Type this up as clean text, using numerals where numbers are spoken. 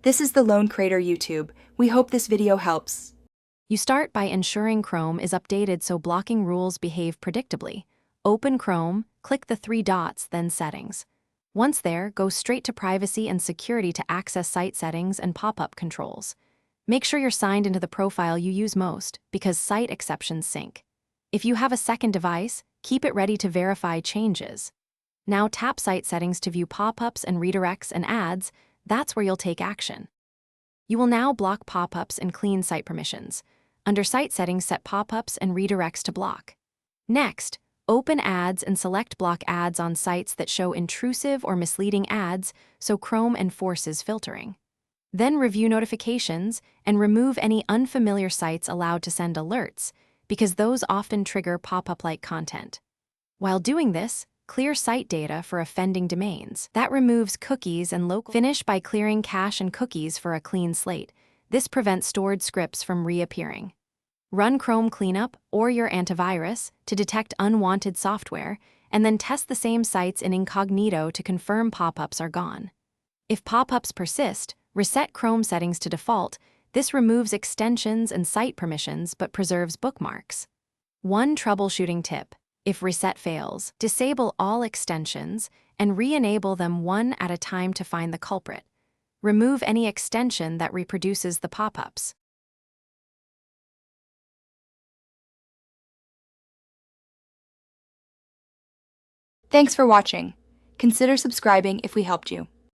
This is the Lone Crater YouTube. We hope this video helps. You start by ensuring Chrome is updated so blocking rules behave predictably. Open Chrome, click the three dots, then Settings. Once there, go straight to Privacy and Security to access site settings and pop-up controls. Make sure you're signed into the profile you use most, because site exceptions sync. If you have a second device, keep it ready to verify changes. Now tap Site Settings to view pop-ups and redirects and ads. That's where you'll take action. You will now block pop-ups and clean site permissions. Under Site Settings, set pop-ups and redirects to block. Next, open Ads and select Block Ads on sites that show intrusive or misleading ads, so Chrome enforces filtering. Then review notifications and remove any unfamiliar sites allowed to send alerts, because those often trigger pop-up-like content. While doing this, clear site data for offending domains. That removes cookies and local. Finish by clearing cache and cookies for a clean slate. This prevents stored scripts from reappearing. Run Chrome Cleanup or your antivirus to detect unwanted software, and then test the same sites in incognito to confirm pop-ups are gone. If pop-ups persist, reset Chrome settings to default. This removes extensions and site permissions but preserves bookmarks. One troubleshooting tip: if reset fails, disable all extensions and re-enable them one at a time to find the culprit. Remove any extension that reproduces the pop-ups. Thanks for watching. Consider subscribing if we helped you.